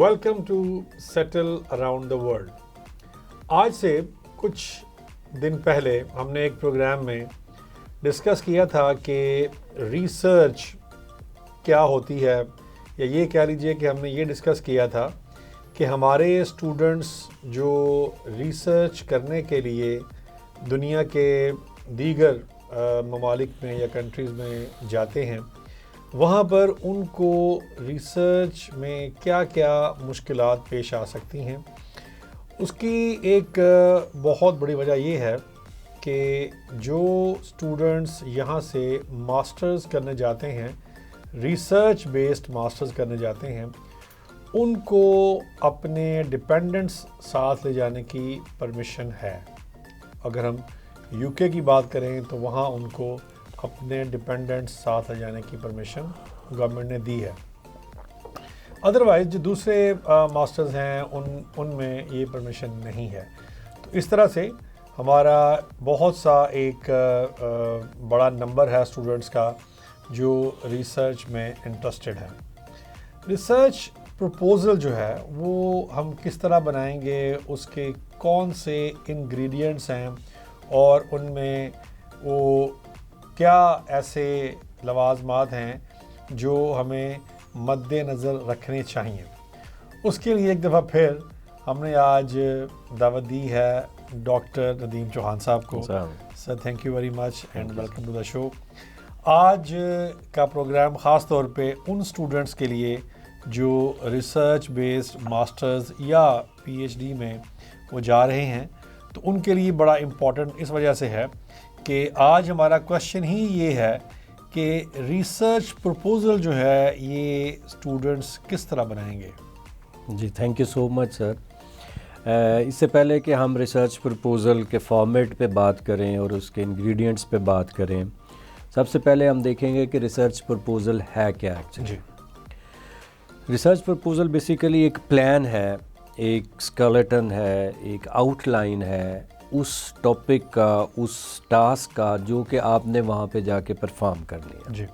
Welcome to settle around the world. आज से कुछ दिन पहले हमने एक प्रोग्राम में डिस्कस किया था कि रिसर्च क्या होती है, या ये कह लीजिए कि हमने ये डिस्कस किया था कि हमारे स्टूडेंट्स जो रिसर्च करने के लिए दुनिया के दीगर ममालिक में या कंट्रीज़ में जाते हैं, वहाँ पर उनको रिसर्च में क्या क्या मुश्किलात पेश आ सकती हैं। उसकी एक बहुत बड़ी वजह ये है कि जो स्टूडेंट्स यहाँ से मास्टर्स करने जाते हैं, रिसर्च बेस्ड मास्टर्स करने जाते हैं, उनको अपने डिपेंडेंट्स साथ ले जाने की परमिशन है। अगर हम यूके की बात करें तो वहाँ उनको अपने डिपेंडेंट्स साथ ले जाने की परमिशन गवर्नमेंट ने दी है। अदरवाइज़ जो दूसरे मास्टर्स हैं उनमें ये परमिशन नहीं है। तो इस तरह से हमारा बहुत सा एक बड़ा नंबर है स्टूडेंट्स का जो रिसर्च में इंटरेस्टेड है। रिसर्च प्रपोज़ल जो है वो हम किस तरह बनाएंगे, उसके कौन से इंग्रेडिएंट्स हैं और उनमें वो क्या ऐसे लवाज़मात हैं जो हमें मद्देनज़र रखने चाहिए। उसके लिए एक दफ़ा फिर हमने आज दावत दी है डॉक्टर नदीम चौहान साहब को। Sir thank you very much and welcome to the show. आज का प्रोग्राम ख़ास तौर पे उन स्टूडेंट्स के लिए जो रिसर्च बेस्ड मास्टर्स या पीएचडी में वो जा रहे हैं, तो उनके लिए बड़ा इम्पोर्टेंट इस वजह से है कि आज हमारा क्वेश्चन ही ये है कि रिसर्च प्रपोज़ल जो है ये स्टूडेंट्स किस तरह बनाएंगे। जी thank you so much sir. इससे पहले कि हम रिसर्च प्रपोज़ल के फॉर्मेट पे बात करें और उसके इंग्रेडिएंट्स पे बात करें, सबसे पहले हम देखेंगे कि रिसर्च प्रपोज़ल है क्या एक्चुअली। रिसर्च प्रपोज़ल बेसिकली एक प्लान है, एक स्केलेटन है, एक आउटलाइन है उस टॉपिक का, उस टास्क का जो कि आपने वहाँ पे जाके परफॉर्म करनी है। जी।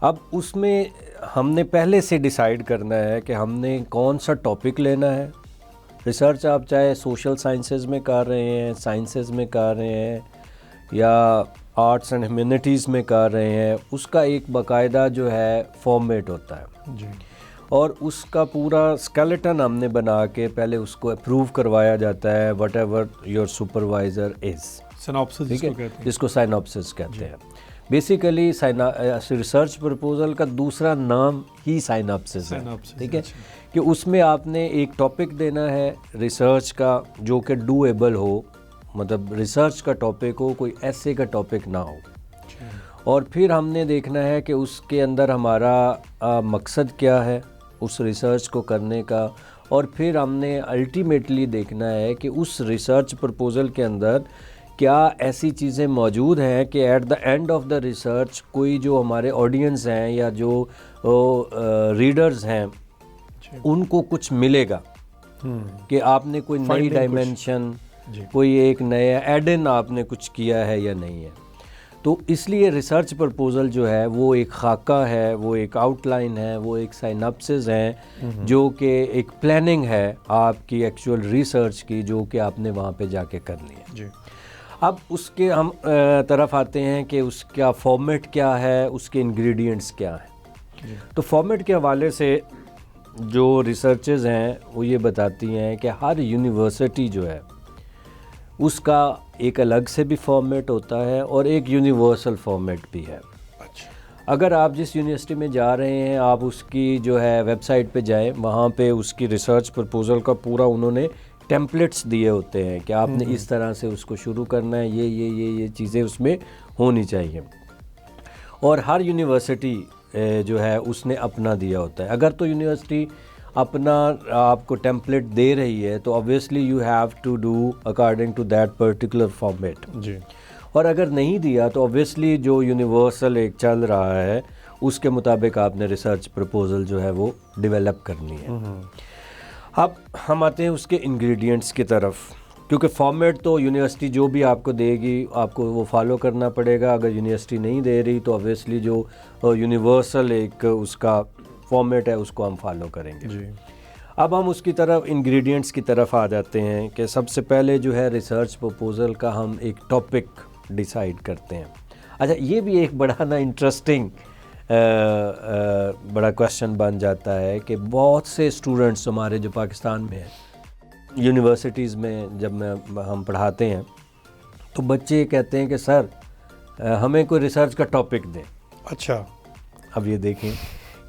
अब उसमें हमने पहले से डिसाइड करना है कि हमने कौन सा टॉपिक लेना है। रिसर्च आप चाहे सोशल साइंसेज में कर रहे हैं, साइंसेज में कर रहे हैं या आर्ट्स एंड ह्यूमैनिटीज़ में कर रहे हैं, उसका एक बाकायदा जो है फॉर्मेट होता है। जी। और उसका पूरा स्केलेटन हमने बना के पहले उसको अप्रूव करवाया जाता है, what ever your supervisor is. Synopsis जिसको कहते हैं, जिसको साइनॉप्सिस कहते हैं। बेसिकली रिसर्च प्रपोज़ल का दूसरा नाम ही साइनॉप्सिस है। ठीक है, कि उसमें आपने एक टॉपिक देना है रिसर्च का जो कि डूएबल हो, मतलब रिसर्च का टॉपिक हो, कोई ऐसे का टॉपिक ना हो। और फिर हमने देखना है कि उसके अंदर हमारा मकसद क्या है उस रिसर्च को करने का, और फिर हमने अल्टीमेटली देखना है कि उस रिसर्च प्रपोज़ल के अंदर क्या ऐसी चीज़ें मौजूद हैं कि at the end of the research कोई जो हमारे ऑडियंस हैं या जो रीडर्स हैं उनको कुछ मिलेगा, कि आपने कोई नई डायमेंशन, कोई एक नया एड इन आपने कुछ किया है या नहीं है। तो इसलिए रिसर्च प्रपोज़ल जो है वो एक खाका है, वो एक आउटलाइन है, वो एक साइनॉप्सिस है जो कि एक प्लानिंग है आपकी एक्चुअल रिसर्च की जो कि आपने वहाँ पे जाके करनी है। जी। अब उसके हम तरफ आते हैं कि उसका फॉर्मेट क्या है, उसके इंग्रेडिएंट्स क्या हैं। तो फॉर्मेट के हवाले से जो रिसर्चेस हैं वो ये बताती हैं कि हर यूनिवर्सिटी जो है उसका एक अलग से भी फॉर्मेट होता है और एक यूनिवर्सल फॉर्मेट भी है। अच्छा। अगर आप जिस यूनिवर्सिटी में जा रहे हैं, आप उसकी जो है वेबसाइट पे जाएं, वहाँ पे उसकी रिसर्च प्रपोज़ल का पूरा उन्होंने टेम्पलेट्स दिए होते हैं कि आपने इस तरह से उसको शुरू करना है, ये चीज़ें उसमें होनी चाहिए। और हर यूनिवर्सिटी जो है उसने अपना दिया होता है। अगर तो यूनिवर्सिटी अपना आपको टेम्पलेट दे रही है तो obviously you have to do according to that particular format. जी। और अगर नहीं दिया तो ऑब्वियसली जो यूनिवर्सल एक चल रहा है उसके मुताबिक आपने रिसर्च प्रपोज़ल जो है वो डेवलप करनी है। अब हम आते हैं उसके इंग्रेडिएंट्स की तरफ, क्योंकि फॉर्मेट तो यूनिवर्सिटी जो भी आपको देगी आपको वो फॉलो करना पड़ेगा। अगर यूनिवर्सिटी नहीं दे रही तो ऑब्वियसली जो यूनिवर्सल एक उसका फॉर्मेट है उसको हम फॉलो करेंगे। जी। अब हम उसकी तरफ इंग्रेडिएंट्स की तरफ आ जाते हैं कि सबसे पहले जो है रिसर्च प्रपोज़ल का हम एक टॉपिक डिसाइड करते हैं। अच्छा, ये भी एक बड़ा ना इंटरेस्टिंग बड़ा क्वेश्चन बन जाता है कि बहुत से स्टूडेंट्स हमारे जो पाकिस्तान में हैं, यूनिवर्सिटीज़ में जब हम पढ़ाते हैं तो बच्चे कहते हैं कि सर हमें कोई रिसर्च का टॉपिक दें। अच्छा, अब ये देखें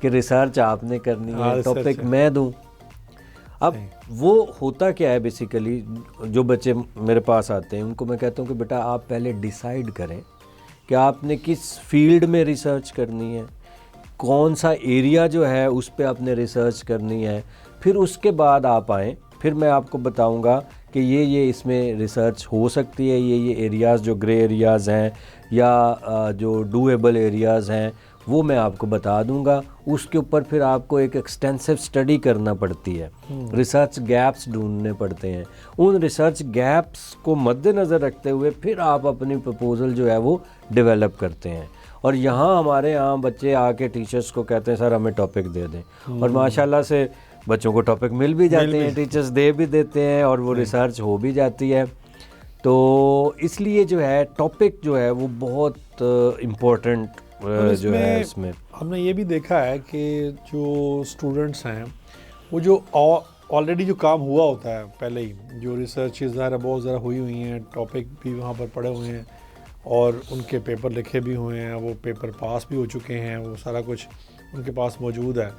कि रिसर्च आपने करनी है, टॉपिक मैं दूं। अब वो होता क्या है, बेसिकली जो बच्चे मेरे पास आते हैं उनको मैं कहता हूँ कि बेटा आप पहले डिसाइड करें कि आपने किस फील्ड में रिसर्च करनी है, कौन सा एरिया जो है उस पे आपने रिसर्च करनी है, फिर उसके बाद आप आएँ, फिर मैं आपको बताऊंगा कि ये इसमें रिसर्च हो सकती है, ये एरियाज़ जो ग्रे एरियाज़ हैं या जो डूएबल एरियाज़ हैं वो मैं आपको बता दूंगा। उसके ऊपर फिर आपको एक एक्सटेंसिव स्टडी करना पड़ती है, रिसर्च गैप्स ढूंढने पड़ते हैं। उन रिसर्च गैप्स को मद्देनज़र रखते हुए फिर आप अपनी प्रपोज़ल जो है वो डेवलप करते हैं। और यहाँ हमारे यहाँ बच्चे आके टीचर्स को कहते हैं सर हमें टॉपिक दे दें, और माशाल्लाह से बच्चों को टॉपिक मिल भी जाते हैं, टीचर्स दे भी देते हैं और वो रिसर्च हो भी जाती है। तो इसलिए जो है टॉपिक जो है वो बहुत इम्पोर्टेंट जो है इसमें हमने ये भी देखा है कि जो स्टूडेंट्स हैं वो जो ऑलरेडी जो काम हुआ होता है पहले ही, जो रिसर्चेस ज़्यादा बहुत ज़्यादा हुई हैं, टॉपिक भी वहाँ पर पढ़े हुए हैं और उनके पेपर लिखे भी हुए हैं, वो पेपर पास भी हो चुके हैं, वो सारा कुछ उनके पास मौजूद है।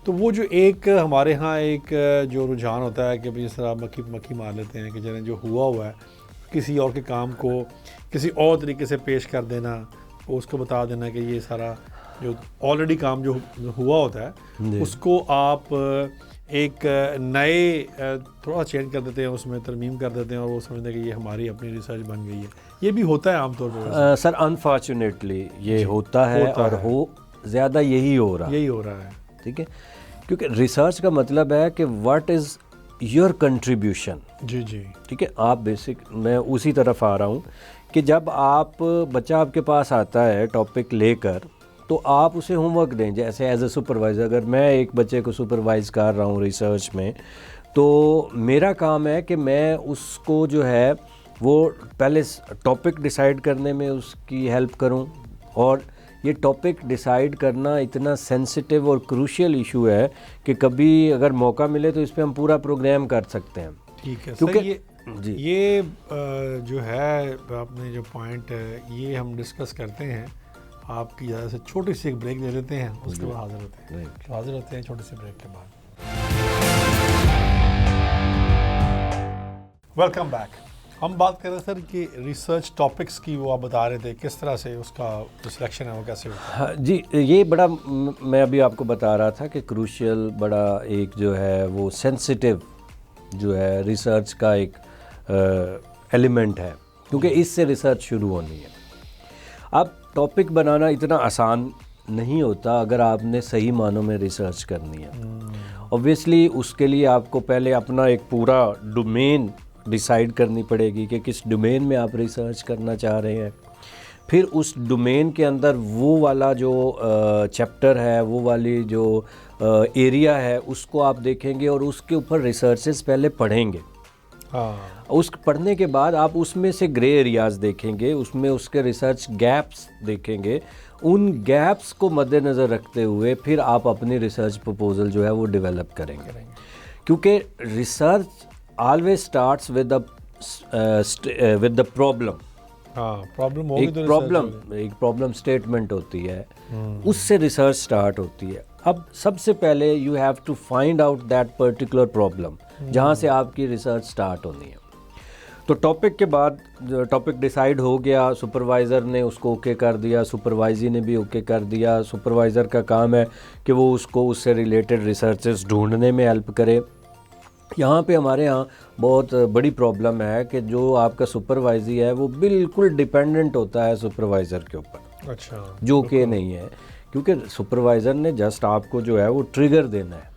तो वो जो एक हमारे यहाँ एक जो रुझान होता है कि भाई इस तरह मक्खी मार लेते हैं कि जिन्हें जो हुआ है किसी और के काम को किसी और तरीके से पेश कर देना, उसको बता देना कि ये सारा जो ऑलरेडी काम जो हुआ होता है उसको आप एक नए थोड़ा चेंज कर देते हैं, उसमें तरमीम कर देते हैं और वो समझते हैं कि ये हमारी अपनी रिसर्च बन गई है। ये भी होता है आमतौर पर सर, अनफॉर्चुनेटली ये होता है और हो ज़्यादा यही हो रहा है, ठीक है, क्योंकि रिसर्च का मतलब है कि व्हाट इज़ योर कंट्रीब्यूशन। जी, ठीक है, आप मैं उसी तरफ आ रहा हूँ कि जब बच्चा आपके पास आता है टॉपिक लेकर तो आप उसे होमवर्क दें। जैसे एज ए सुपरवाइज़र अगर मैं एक बच्चे को सुपरवाइज़ कर रहा हूँ रिसर्च में, तो मेरा काम है कि मैं उसको जो है वो पहले टॉपिक डिसाइड करने में उसकी हेल्प करूँ। और ये टॉपिक डिसाइड करना इतना सेंसिटिव और क्रूशियल इशू है कि कभी अगर मौका मिले तो इस पर हम पूरा प्रोग्राम कर सकते हैं। ठीक है, क्योंकि ये जो है आपने जो पॉइंट है ये हम डिस्कस करते हैं। आपकी ज़्यादा से छोटी सी एक ब्रेक ले लेते हैं, उसके बाद हाजिर होते हैं छोटी सी ब्रेक के बाद। Welcome back. हम बात कर रहे थे सर कि रिसर्च टॉपिक्स की, वो आप बता रहे थे किस तरह से उसका जो सिलेक्शन है वो कैसे होता है। हाँ जी, ये बड़ा मैं अभी आपको बता रहा था कि क्रूशियल बड़ा एक जो है वो सेंसिटिव जो है रिसर्च का एक एलिमेंट है, क्योंकि इससे रिसर्च शुरू होनी है। अब टॉपिक बनाना इतना आसान नहीं होता अगर आपने सही मानों में रिसर्च करनी है। ऑब्वियसली उसके लिए आपको पहले अपना एक पूरा डोमेन डिसाइड करनी पड़ेगी कि किस डोमेन में आप रिसर्च करना चाह रहे हैं। फिर उस डोमेन के अंदर वो वाला जो चैप्टर है, वो वाली जो एरिया है उसको आप देखेंगे और उसके ऊपर रिसर्चेस पहले पढ़ेंगे। उस पढ़ने के बाद आप उसमें से ग्रे एरियाज़ देखेंगे, उसमें उसके रिसर्च गैप्स देखेंगे। उन गैप्स को मद्देनज़र रखते हुए फिर आप अपनी रिसर्च प्रपोजल जो है वो डेवलप करेंगे, क्योंकि research always starts with the problem. एक प्रॉब्लम स्टेटमेंट होती है, उससे रिसर्च स्टार्ट होती है। अब सबसे पहले you have to find out that particular problem, जहाँ से आपकी रिसर्च स्टार्ट होनी है। तो टॉपिक के बाद टॉपिक डिसाइड हो गया, सुपरवाइज़र ने उसको ओके कर दिया, सुपरवाइजी ने भी ओके कर दिया। सुपरवाइज़र का काम है कि वो उसको उससे रिलेटेड रिसर्चेस ढूंढने में हेल्प करे। यहाँ पे हमारे यहाँ बहुत बड़ी प्रॉब्लम है कि जो आपका सुपरवाइजी है वो बिल्कुल डिपेंडेंट होता है सुपरवाइज़र के ऊपर। अच्छा, जो कि नहीं है, क्योंकि सुपरवाइज़र ने जस्ट आपको जो है वो ट्रिगर देना है,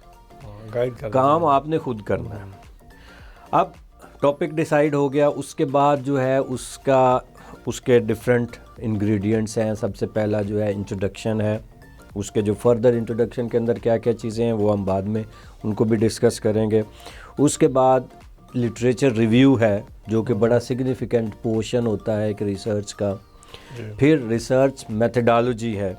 गाइड करना, काम आपने खुद करना है। अब टॉपिक डिसाइड हो गया, उसके बाद जो है उसके डिफरेंट इंग्रेडिएंट्स हैं। सबसे पहला जो है इंट्रोडक्शन है, उसके जो फर्दर इंट्रोडक्शन के अंदर क्या क्या चीज़ें हैं वो हम बाद में उनको भी डिस्कस करेंगे। उसके बाद लिटरेचर रिव्यू है जो कि बड़ा सिग्निफिकेंट पोर्शन होता है एक रिसर्च का। फिर रिसर्च मेथडोलॉजी है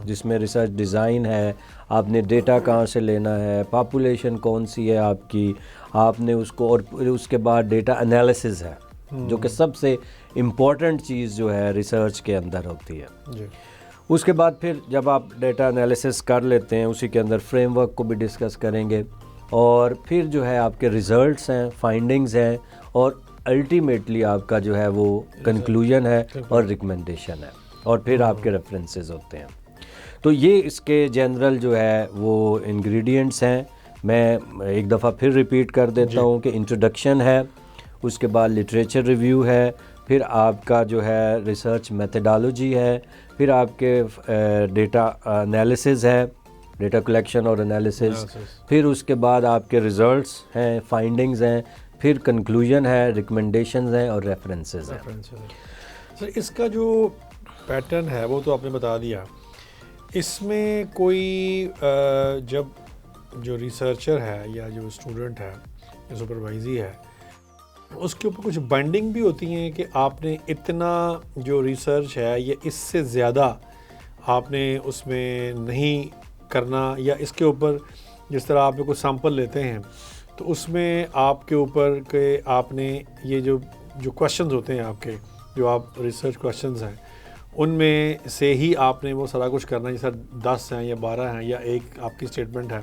जिसमें रिसर्च डिज़ाइन है, आपने डेटा कहाँ से लेना है, पॉपुलेशन कौन सी है आपकी, आपने उसको, और उसके बाद डेटा एनालिसिस है जो कि सबसे इम्पॉर्टेंट चीज़ जो है रिसर्च के अंदर होती है जी। उसके बाद फिर जब आप डेटा एनालिसिस कर लेते हैं उसी के अंदर फ्रेमवर्क को भी डिस्कस करेंगे, और फिर जो है आपके रिज़ल्ट्स हैं, फाइंडिंग्स हैं, और अल्टीमेटली आपका जो है वो कंक्लूजन है और रिकमेंडेशन है, और फिर आपके रेफरेंसेस होते हैं। तो ये इसके जनरल जो है वो इंग्रेडिएंट्स हैं। मैं एक दफ़ा फिर रिपीट कर देता हूँ कि इंट्रोडक्शन है, उसके बाद लिटरेचर रिव्यू है, फिर आपका जो है रिसर्च मेथडोलॉजी है, फिर आपके डेटा एनालिसिस है, डेटा कलेक्शन और एनालिसिस, फिर उसके बाद आपके रिजल्ट्स हैं, फाइंडिंग्स हैं, फिर कंक्लूजन है, रिकमेंडेशंस हैं और रेफरेंसेस हैं। सर इसका जो पैटर्न है वो तो आपने बता दिया, इसमें कोई जब जो रिसर्चर है या जो स्टूडेंट है या सुपरवाइजी है उसके ऊपर कुछ बाइंडिंग भी होती हैं कि आपने इतना जो रिसर्च है या इससे ज़्यादा आपने उसमें नहीं करना, या इसके ऊपर जिस तरह आप कुछ सैंपल लेते हैं तो उसमें आपके ऊपर के आपने ये जो क्वेश्चंस होते हैं आपके जो आप रिसर्च क्वेश्चंस हैं उनमें से ही आपने वो सारा कुछ करना है, जैसा 10 हैं या 12 हैं या एक आपकी स्टेटमेंट है,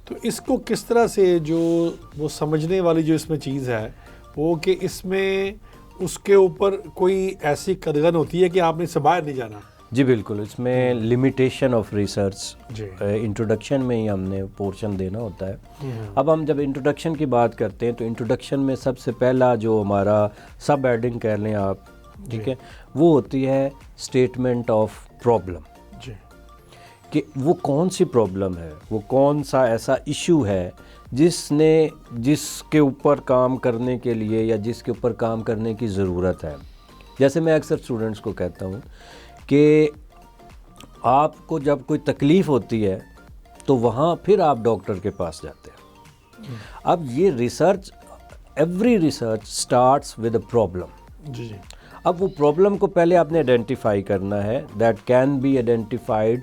तो इसको किस तरह से जो वो समझने वाली जो इसमें चीज़ है वो कि इसमें उसके ऊपर कोई ऐसी कदगन होती है कि आपने इससे बाहर नहीं जाना। जी बिल्कुल, इसमें लिमिटेशन ऑफ रिसर्च इंट्रोडक्शन में ही हमने पोर्शन देना होता है। अब हम जब इंट्रोडक्शन की बात करते हैं तो इंट्रोडक्शन में सबसे पहला जो हमारा सब हेडिंग कह लें आप, ठीक है, वो होती है स्टेटमेंट ऑफ प्रॉब्लम, कि वो कौन सी प्रॉब्लम है, वो कौन सा ऐसा इशू है जिसके ऊपर काम करने के लिए या जिसके ऊपर काम करने की ज़रूरत है। जैसे मैं अक्सर स्टूडेंट्स को कहता हूँ कि आपको जब कोई तकलीफ़ होती है तो वहाँ फिर आप डॉक्टर के पास जाते हैं। अब ये research, every research starts with a problem. जी। अब वो प्रॉब्लम को पहले आपने आइडेंटिफाई करना है, that can be identified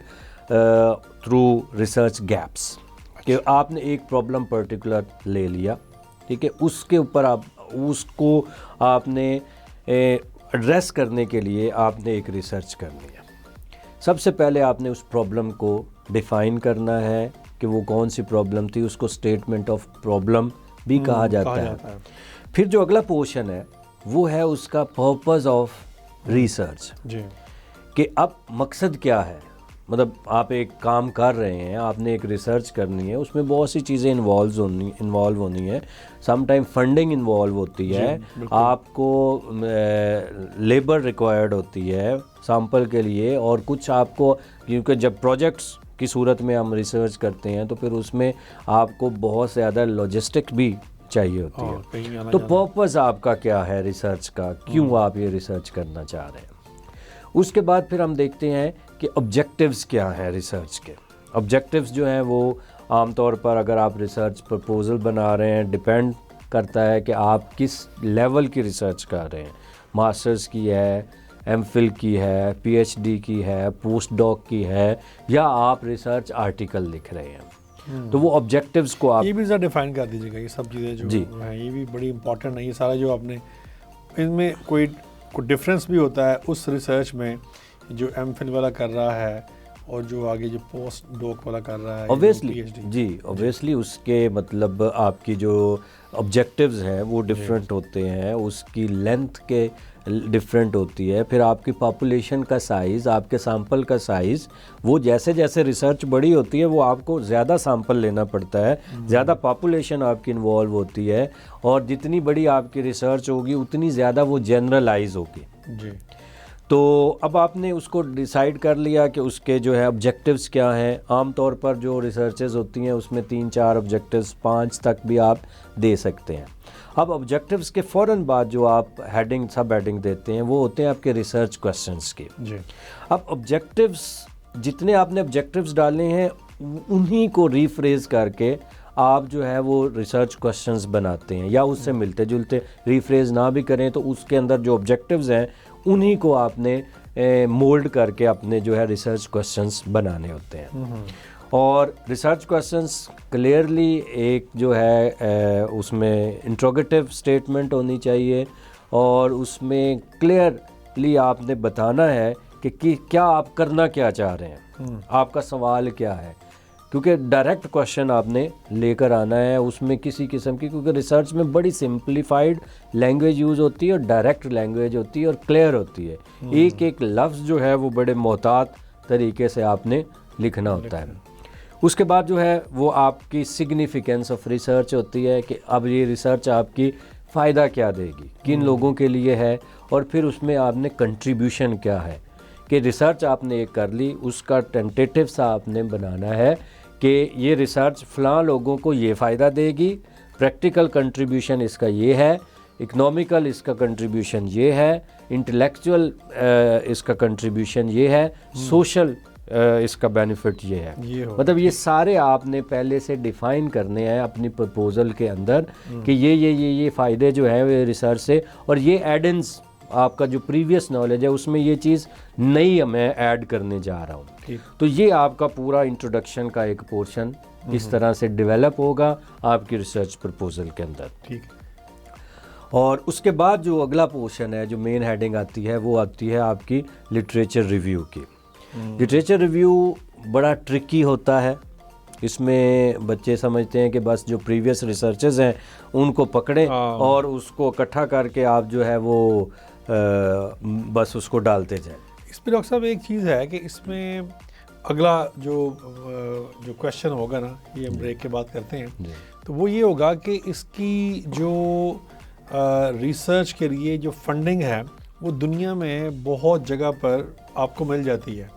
through research gaps, कि आपने एक प्रॉब्लम पर्टिकुलर ले लिया, ठीक है, उसके ऊपर उसको आपने एड्रेस करने के लिए आपने एक रिसर्च करनी है। सबसे पहले आपने उस प्रॉब्लम को डिफ़ाइन करना है कि वो कौन सी प्रॉब्लम थी, उसको स्टेटमेंट ऑफ प्रॉब्लम भी कहा जाता है। फिर जो अगला पोर्शन है वो है उसका पर्पस ऑफ रिसर्च, कि अब मकसद क्या है, मतलब आप एक काम कर रहे हैं, आपने एक रिसर्च करनी है, उसमें बहुत सी चीज़ें इन्वॉल्व होनी है। सम टाइम फंडिंग इन्वॉल्व होती है, आपको लेबर रिक्वायर्ड होती है सैंपल के लिए, और कुछ आपको, क्योंकि जब प्रोजेक्ट्स की सूरत में हम रिसर्च करते हैं तो फिर उसमें आपको बहुत ज़्यादा लॉजिस्टिक भी चाहिए होती है। तो पर्पस आपका क्या है रिसर्च का, क्यों आप ये रिसर्च करना चाह रहे हैं। उसके बाद फिर हम देखते हैं कि ऑब्जेक्टिव्स क्या है रिसर्च के। ऑब्जेक्टिव्स जो हैं वो आमतौर पर अगर आप रिसर्च प्रपोजल बना रहे हैं, डिपेंड करता है कि आप किस लेवल की रिसर्च कर रहे हैं, मास्टर्स की है, एमफिल की है, पीएचडी की है, पोस्ट डॉक की है, या आप रिसर्च आर्टिकल लिख रहे हैं। तो वो ऑब्जेक्टिव्स को आप ये भी ज़रा डिफाइन कर दीजिएगा, ये सब चीज़ें जो हैं ये भी बड़ी इंपॉर्टेंट है। ये सारा जो आपने, इनमें कोई डिफरेंस भी होता है उस रिसर्च में जो एमफिल वाला कर रहा है और जो आगे जो पोस्ट डॉक वाला कर रहा है, ऑब्वियसली जी, ऑब्वियसली उसके मतलब आपकी जो ऑब्जेक्टिव्स हैं वो डिफरेंट होते हैं, उसकी लेंथ के डिफरेंट होती है। फिर आपकी पॉपुलेशन का साइज़, आपके सैंपल का साइज़, वो जैसे जैसे रिसर्च बड़ी होती है वो आपको ज़्यादा सैंपल लेना पड़ता है, ज़्यादा पॉपुलेशन आपकी इन्वॉल्व होती है, और जितनी बड़ी आपकी रिसर्च होगी उतनी ज़्यादा वो जनरलाइज होगी जी। तो अब आपने उसको डिसाइड कर लिया कि उसके जो है ऑब्जेक्टिव्स क्या हैं। आमतौर पर जो रिसर्चेज होती हैं उसमें 3-4 ऑब्जेक्टिव्स, 5 तक भी आप दे सकते हैं। अब ऑब्जेक्टिव्स के फ़ौरन बाद जो आप हेडिंग, सब हेडिंग देते हैं वो होते हैं आपके रिसर्च क्वेश्चंस के। जी। अब ऑब्जेक्टिव्स जितने आपने ऑब्जेक्टिव्स डाले हैं उन्हीं को रीफ्रेज करके आप जो है वो रिसर्च क्वेश्चंस बनाते हैं, या उससे मिलते जुलते, रीफ्रेज ना भी करें तो उसके अंदर जो ऑब्जेक्टिव्स हैं उन्हीं को आपने मोल्ड करके अपने जो है रिसर्च क्वेश्चंस बनाने होते हैं। और रिसर्च क्वेश्चंस क्लियरली एक जो है उसमें इंट्रोगेटिव स्टेटमेंट होनी चाहिए, और उसमें क्लियरली आपने बताना है कि क्या आप करना क्या चाह रहे हैं, आपका सवाल क्या है, क्योंकि डायरेक्ट क्वेश्चन आपने लेकर आना है उसमें किसी किस्म की, क्योंकि रिसर्च में बड़ी सिंप्लीफाइड लैंग्वेज यूज़ होती है और डायरेक्ट लैंग्वेज होती है और क्लियर होती है। एक एक लफ्ज़ जो है वो बड़े मोहतात तरीके से आपने लिखना होता है। उसके बाद जो है वो आपकी सिग्निफिकेंस ऑफ रिसर्च होती है कि अब ये रिसर्च आपकी फ़ायदा क्या देगी, किन लोगों के लिए है, और फिर उसमें आपने कंट्रीब्यूशन क्या है कि रिसर्च आपने एक कर ली, उसका टेंटेटिव सा आपने बनाना है कि ये रिसर्च फ़लाँ लोगों को ये फ़ायदा देगी, प्रैक्टिकल कंट्रीब्यूशन इसका ये है, इकोनॉमिकल इसका कंट्रीब्यूशन ये है, इंटेलेक्चुअल इसका कंट्रीब्यूशन ये है, सोशल इसका बेनिफिट ये है। मतलब ये सारे आपने पहले से डिफ़ाइन करने हैं अपनी प्रपोज़ल के अंदर कि ये फ़ायदे जो हैं वे रिसर्च से, और ये एडेंस आपका जो प्रीवियस नॉलेज है उसमें ये चीज़ नई मैं ऐड करने जा रहा हूँ। तो ये आपका पूरा इंट्रोडक्शन का एक पोर्शन इस तरह से डेवलप होगा आपकी रिसर्च प्रपोज़ल के अंदर। ठीक। और उसके बाद जो अगला पोर्शन है, जो मेन हेडिंग आती है, वो आती है आपकी लिटरेचर रिव्यू की। लिटरेचर रिव्यू बड़ा ट्रिकी होता है। इसमें बच्चे समझते हैं कि बस जो प्रीवियस रिसर्चेस हैं उनको पकड़ें और उसको इकट्ठा करके आप जो है वो बस उसको डालते जाएं। इसमें डॉक्टर साहब एक चीज़ है कि इसमें अगला जो क्वेश्चन होगा ना, ये हम ब्रेक के बाद करते हैं, तो वो ये होगा कि इसकी जो रिसर्च के लिए जो फंडिंग है वो दुनिया में बहुत जगह पर आपको मिल जाती है।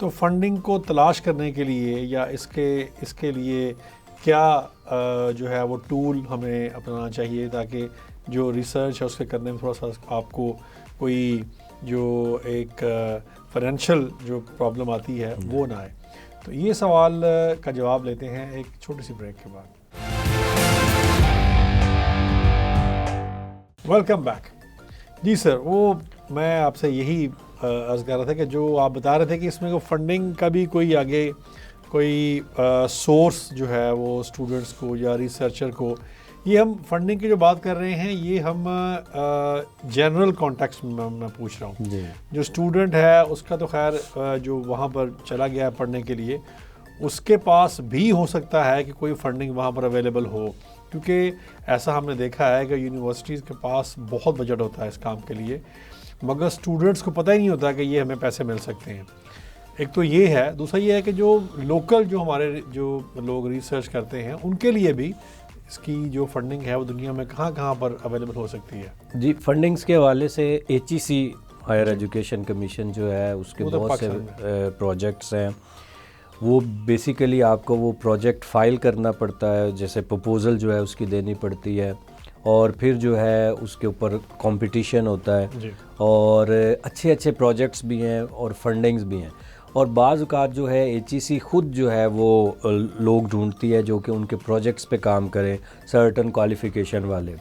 तो फंडिंग को तलाश करने के लिए या इसके लिए क्या जो है वो टूल हमें अपनाना चाहिए ताकि जो रिसर्च है उसके करने में थोड़ा सा आपको कोई जो एक फाइनेंशियल जो प्रॉब्लम आती है वो ना आए। तो ये सवाल का जवाब लेते हैं एक छोटी सी ब्रेक के बाद। Welcome back. जी सर, वो मैं आपसे यही अर्ज़ कर रहा था कि जो आप बता रहे थे कि इसमें को फंडिंग का भी कोई आगे कोई सोर्स जो है वो स्टूडेंट्स को या रिसर्चर को, ये हम फंडिंग की जो बात कर रहे हैं ये हम जनरल कॉन्टेक्स्ट में मैं पूछ रहा हूँ। जो स्टूडेंट है उसका तो खैर जो वहाँ पर चला गया है पढ़ने के लिए, उसके पास भी हो सकता है कि कोई फंडिंग वहाँ पर अवेलेबल हो, क्योंकि ऐसा हमने देखा है कि यूनिवर्सिटीज़ के पास बहुत बजट होता है इस काम के लिए, मगर स्टूडेंट्स को पता ही नहीं होता कि ये हमें पैसे मिल सकते हैं। एक तो ये है, दूसरा ये है कि जो लोकल जो हमारे जो लोग रिसर्च करते हैं उनके लिए भी इसकी जो फंडिंग है वो दुनिया में कहाँ पर अवेलेबल हो सकती है। जी, फंडिंग्स के हवाले से HEC हायर एजुकेशन कमीशन जो है उसके बहुत से प्रोजेक्ट्स हैं। वो बेसिकली आपको वो प्रोजेक्ट फाइल करना पड़ता है, जैसे प्रपोज़ल जो है उसकी देनी पड़ती है, और फिर जो है उसके ऊपर कंपटीशन होता है, और अच्छे अच्छे प्रोजेक्ट्स भी हैं और फंडिंग्स भी हैं। और बाज़ औक़ात जो है HEC ख़ुद जो है वो लोग ढूंढती है जो कि उनके प्रोजेक्ट्स पे काम करें, सर्टन क्वालिफ़िकेशन वाले।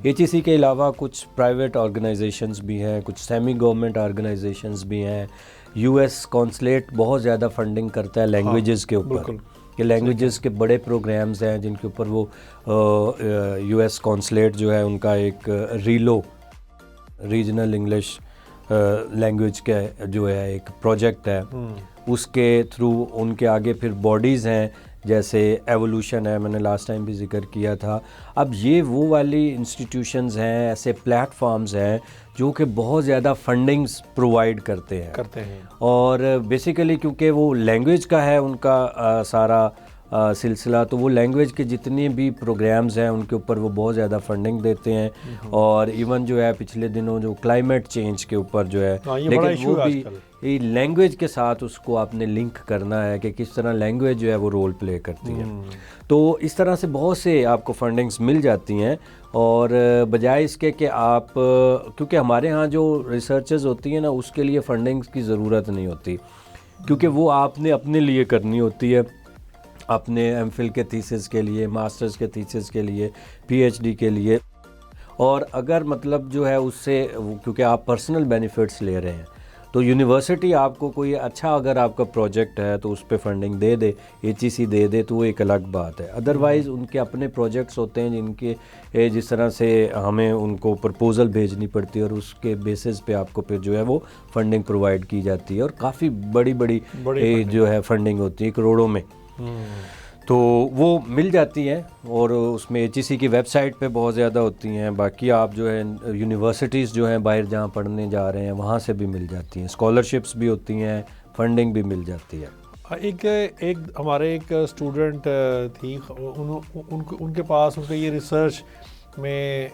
HEC के अलावा कुछ प्राइवेट ऑर्गेनाइजेशंस भी हैं, कुछ सेमी गवर्नमेंट ऑर्गेनाइजेशंस भी हैं। US कॉन्सुलेट बहुत ज़्यादा फंडिंग करता है लैंग्वेजेस के ऊपर, कि लैंग्वेजेस के बड़े प्रोग्राम्स हैं जिनके ऊपर वो US कॉन्सुलेट जो है उनका एक रीलो रीजनल इंग्लिश लैंग्वेज का जो है एक प्रोजेक्ट है, उसके थ्रू उनके आगे फिर बॉडीज़ हैं जैसे एवोल्यूशन है, मैंने लास्ट टाइम भी जिक्र किया था। अब ये वो वाली इंस्टीट्यूशंस हैं, ऐसे प्लेटफॉर्म्स हैं जो कि बहुत ज़्यादा फंडिंग्स प्रोवाइड करते हैं। और बेसिकली क्योंकि वो लैंग्वेज का है उनका सारा सिलसिला, तो वो लैंग्वेज के जितने भी प्रोग्राम्स हैं उनके ऊपर वो बहुत ज़्यादा फंडिंग देते हैं। और इवन जो है पिछले दिनों जो क्लाइमेट चेंज के ऊपर जो है, लेकिन वो भी लैंग्वेज के साथ उसको आपने लिंक करना है कि किस तरह लैंग्वेज जो है वो रोल प्ले करती है। तो इस तरह से बहुत से आपको फंडिंग्स मिल जाती हैं। और बजाय इसके कि आप, क्योंकि हमारे यहाँ जो रिसर्चेस होती हैं ना उसके लिए फंडिंग्स की ज़रूरत नहीं होती, क्योंकि वो आपने अपने लिए करनी होती है, अपने एमफिल के थीसिस के लिए, मास्टर्स के थीसिस के लिए, पीएचडी के लिए। और अगर मतलब जो है उससे, क्योंकि आप पर्सनल बेनिफिट्स ले रहे हैं, तो यूनिवर्सिटी आपको कोई अच्छा अगर आपका प्रोजेक्ट है तो उस पर फंडिंग दे दे, एचईसी दे दे, तो वो एक अलग बात है। अदरवाइज़ उनके अपने प्रोजेक्ट्स होते हैं जिनके जिस तरह से हमें उनको प्रपोज़ल भेजनी पड़ती है और उसके बेसिस पे आपको फिर जो है वो फंडिंग प्रोवाइड की जाती है। और काफ़ी बड़ी बड़ी जो है फंडिंग होती है, करोड़ों में, तो वो मिल जाती हैं। और उसमें एचईसी की वेबसाइट पे बहुत ज़्यादा होती हैं। बाकी आप जो है यूनिवर्सिटीज़ जो हैं बाहर जहाँ पढ़ने जा रहे हैं वहाँ से भी मिल जाती हैं, स्कॉलरशिप्स भी होती हैं, फंडिंग भी मिल जाती है। एक हमारे एक स्टूडेंट थी, उनके पास उनका ये रिसर्च में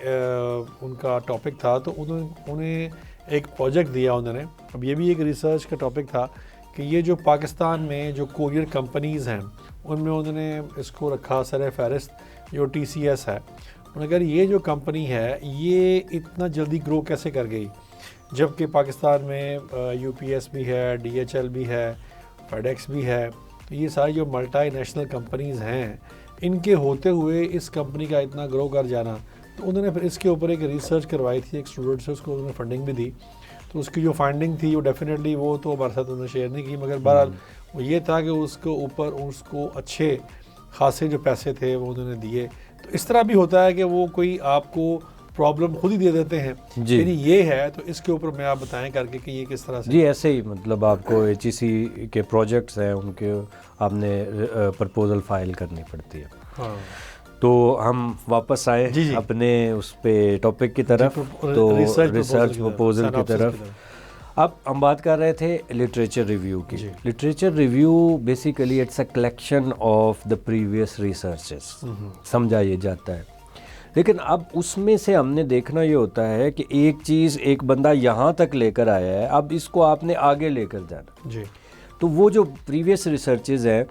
उनका टॉपिक था, तो उन्हें एक प्रोजेक्ट दिया उन्होंने। अब ये भी एक रिसर्च का टॉपिक था कि ये जो पाकिस्तान में जो कोरियर कंपनीज़ हैं उनमें उन्होंने इसको रखा सर फहरिस्त, जो TCS है। उन्होंने कहा ये जो कंपनी है ये इतना जल्दी ग्रो कैसे कर गई, जबकि पाकिस्तान में UPS भी है, DHL भी है, FedEx भी है। तो ये सारी जो मल्टी नेशनल कंपनीज़ हैं, इनके होते हुए इस कंपनी का इतना ग्रो कर जाना। तो उन्होंने फिर इसके ऊपर एक रिसर्च करवाई थी एक स्टूडेंट से, उसको उन्होंने फंडिंग भी दी। तो उसकी जो फाइंडिंग थी वो डेफिनेटली वो तो हमारे साथ उन्होंने शेयर नहीं की, मगर बहरहाल वो ये था कि उसके ऊपर उसको अच्छे खासे जो पैसे थे वो उन्होंने दिए। तो इस तरह भी होता है कि वो कोई आपको प्रॉब्लम खुद ही दे देते हैं, यानी ये है। तो इसके ऊपर मैं आप बताएं करके कि ये किस तरह से। जी ऐसे ही, मतलब आपको HEC के प्रोजेक्ट्स हैं उनके आपने प्रपोज़ल फाइल करनी पड़ती है। हाँ। तो हम वापस आए अपने उस पे टॉपिक की तरफ, तो रिसर्च प्रपोजल की तरफ। अब हम बात कर रहे थे लिटरेचर रिव्यू की। Literature review basically it's a collection of the previous researches, समझा ये जाता है। लेकिन अब उसमें से हमने देखना ये होता है कि एक चीज़ एक बंदा यहाँ तक लेकर आया है, अब इसको आपने आगे लेकर जाना जी। तो वो जो प्रीवियस रिसर्चेज हैं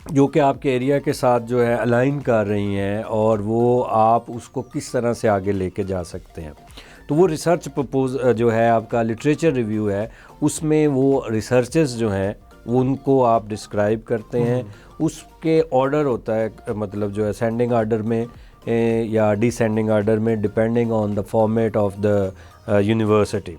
जो कि आपके एरिया के साथ जो है अलाइन कर रही हैं, और वो आप उसको किस तरह से आगे लेके जा सकते हैं, तो वो रिसर्च प्रपोज जो है आपका लिटरेचर रिव्यू है, उसमें वो रिसर्चेस जो हैं उनको आप डिस्क्राइब करते हैं। उसके ऑर्डर होता है, मतलब जो है सेंडिंग ऑर्डर में या डिसेंडिंग ऑर्डर में, depending on the format of the university,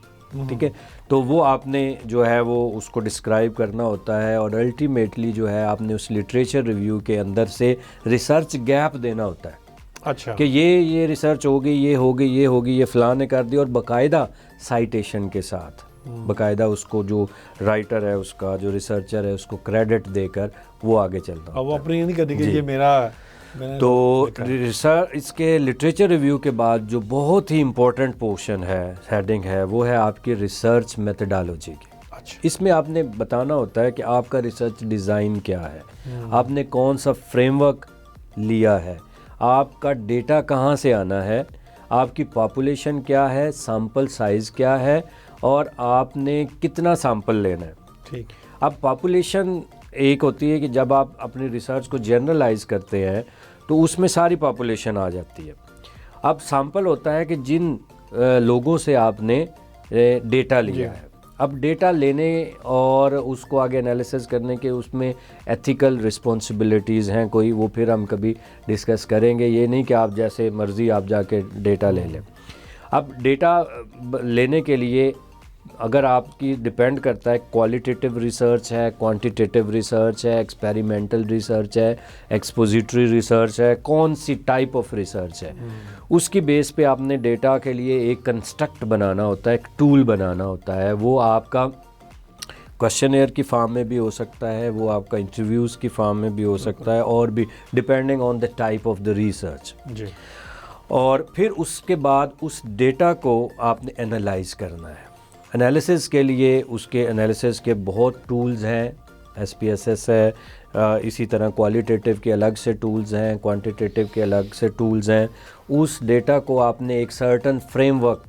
ठीक है। तो वो आपने जो है वो उसको डिस्क्राइब करना होता है, और अल्टीमेटली जो है आपने उस लिटरेचर रिव्यू के अंदर से रिसर्च गैप देना होता है। अच्छा, कि ये रिसर्च हो गई, ये हो गई, ये होगी, ये फ़लाँ ने कर दी, और बाकायदा साइटेशन के साथ, बाकायदा उसको जो राइटर है उसका, जो रिसर्चर है उसको क्रेडिट देकर वो आगे चलता है। वो अपनी नहीं करती कि ये मेरा। तो रिसर्च, इसके लिटरेचर रिव्यू के बाद जो बहुत ही इम्पोर्टेंट पोर्शन है, हेडिंग है, वो है आपकी रिसर्च मेथडोलॉजी की। अच्छा। इसमें आपने बताना होता है कि आपका रिसर्च डिज़ाइन क्या है, आपने कौन सा फ्रेमवर्क लिया है, आपका डेटा कहाँ से आना है, आपकी पॉपुलेशन क्या है, सैंपल साइज़ क्या है, और आपने कितना सैंपल लेना है। ठीक। अब पॉपुलेशन एक होती है कि जब आप अपनी रिसर्च को जनरलाइज करते हैं तो उसमें सारी पॉपुलेशन आ जाती है। अब सैंपल होता है कि जिन लोगों से आपने डेटा लिया है। अब डेटा लेने और उसको आगे एनालिसिस करने के उसमें एथिकल रिस्पॉन्सिबिलिटीज़ हैं कोई, वो फिर हम कभी डिस्कस करेंगे। ये नहीं कि आप जैसे मर्ज़ी आप जाके डेटा ले लें। अब डेटा लेने के लिए अगर आपकी डिपेंड करता है, क्वालिटेटिव रिसर्च है, क्वांटिटेटिव रिसर्च है, एक्सपेरिमेंटल रिसर्च है, एक्सपोजिटरी रिसर्च है, कौन सी टाइप ऑफ रिसर्च है, उसकी बेस पे आपने डेटा के लिए एक कंस्ट्रक्ट बनाना होता है, एक टूल बनाना होता है। वो आपका क्वेश्चनेयर की फॉर्म में भी हो सकता है, वो आपका इंटरव्यूज़ की फॉर्म में भी हो सकता है, और भी depending on the type of the research जी। और फिर उसके बाद उस डेटा को आपने एनालाइज करना है। एनालिसिस के लिए उसके एनालिसिस के बहुत टूल्स हैं, SPSS है, इसी तरह क्वालिटेटिव के अलग से टूल्स हैं, क्वांटिटेटिव के अलग से टूल्स हैं। उस डेटा को आपने एक सर्टन फ्रेमवर्क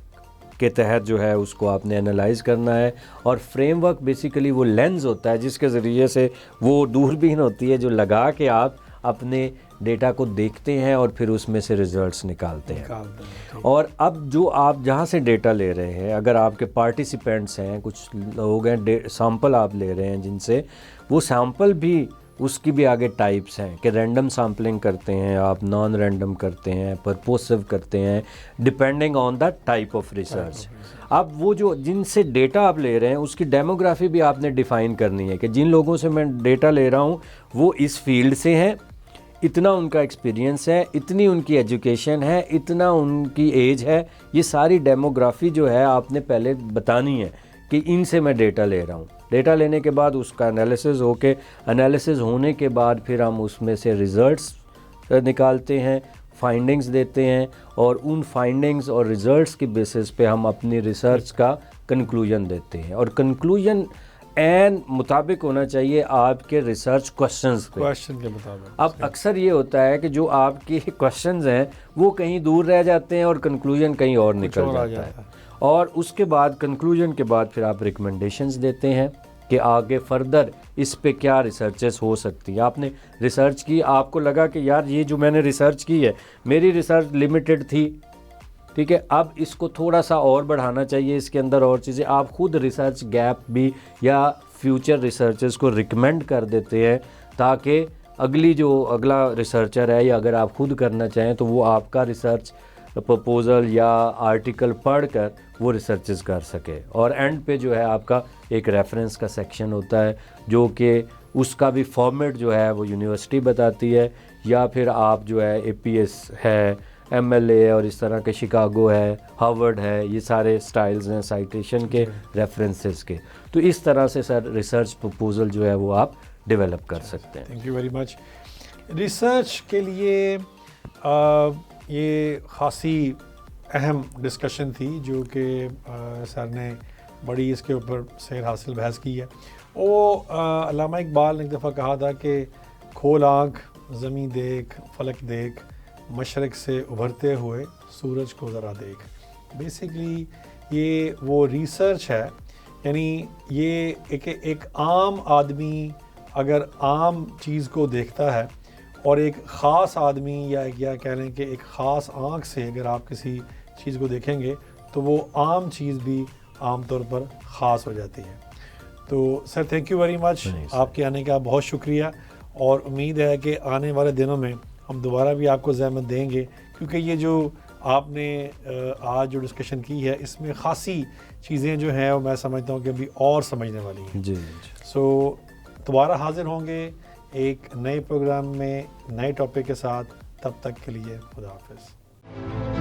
के तहत जो है उसको आपने एनालाइज करना है। और फ्रेमवर्क बेसिकली वो लेंस होता है जिसके ज़रिए से, वो दूरबीन होती है जो लगा के आप अपने डेटा को देखते हैं और फिर उसमें से रिजल्ट्स निकालते हैं। और अब जो आप जहाँ से डेटा ले रहे हैं, अगर आपके पार्टिसिपेंट्स हैं, कुछ लोग हैं, सैंपल आप ले रहे हैं जिनसे, वो सैंपल भी उसकी भी आगे टाइप्स हैं कि रैंडम सैम्पलिंग करते हैं आप, नॉन रैंडम करते हैं, परपोसिव करते हैं, depending on the type of research. अब वो जो जिनसे डेटा आप ले रहे हैं उसकी डेमोग्राफी भी आपने डिफ़ाइन करनी है कि जिन लोगों से मैं डेटा ले रहा हूँ वो इस फील्ड से हैं, इतना उनका एक्सपीरियंस है, इतनी उनकी एजुकेशन है, इतना उनकी एज है। ये सारी डेमोग्राफी जो है आपने पहले बतानी है कि इनसे मैं डेटा ले रहा हूँ। डेटा लेने के बाद उसका एनालिसिस होने के बाद फिर हम उसमें से रिज़ल्ट्स निकालते हैं, फाइंडिंग्स देते हैं, और उन फाइंडिंग्स और रिज़ल्ट्स के बेसिस पे हम अपनी रिसर्च का कंक्लूजन देते हैं। और कंक्लूजन एन मुताबिक होना चाहिए आपके रिसर्च क्वेश्चंस के मुताबिक। अब अक्सर ये होता है कि जो आपके क्वेश्चंस हैं वो कहीं दूर रह जाते हैं और कंक्लूजन कहीं और निकल जाता है। और उसके बाद कंक्लूजन के बाद फिर आप रिकमेंडेशंस देते हैं कि आगे फर्दर इस पे क्या रिसर्चेस हो सकती है। आपने रिसर्च की, आपको लगा कि यार ये जो मैंने रिसर्च की है, मेरी रिसर्च लिमिटेड थी, ठीक है, अब इसको थोड़ा सा और बढ़ाना चाहिए, इसके अंदर और चीज़ें, आप खुद रिसर्च गैप भी या फ्यूचर रिसर्चर्स को रिकमेंड कर देते हैं ताकि अगला रिसर्चर है या अगर आप खुद करना चाहें तो वो आपका रिसर्च प्रपोज़ल या आर्टिकल पढ़कर वो रिसर्चेस कर सके। और एंड पे जो है आपका एक रेफरेंस का सेक्शन होता है जो कि उसका भी फॉर्मेट जो है वो यूनिवर्सिटी बताती है, या फिर आप जो है APS है, MLA है, और इस तरह के शिकागो है, हार्वर्ड है, ये सारे स्टाइल्स हैं साइटेशन के, रेफरेंसेस के। तो इस तरह से सर रिसर्च प्रपोज़ल जो है वो आप डेवलप कर सकते हैं। Thank you very much. Research के लिए ये खासी अहम डिस्कशन थी जो कि सर ने बड़ी इसके ऊपर सैर हासिल बहस की है। वो अल्लामा इकबाल ने एक दफ़ा कहा था कि खोल आँख, ज़मीं देख, फलक देख, मशरक़ से उभरते हुए सूरज को ज़रा देख। बेसिकली ये वो रिसर्च है, यानी ये एक आम आदमी अगर आम चीज़ को देखता है और एक ख़ास आदमी या कह लें कि एक ख़ास आँख से अगर आप किसी चीज़ को देखेंगे तो वो आम चीज़ भी आम तौर पर ख़ास हो जाती है। तो sir thank you very much, आपके आने का बहुत शुक्रिया, और उम्मीद है कि आने वाले दिनों में हम दोबारा भी आपको ज़हमत देंगे, क्योंकि ये जो आपने आज जो डिस्कशन की है इसमें ख़ासी चीज़ें जो हैं वो मैं समझता हूँ कि अभी और समझने वाली हैं। जी। सो दोबारा हाजिर होंगे एक नए प्रोग्राम में नए टॉपिक के साथ, तब तक के लिए खुदा हाफिज़।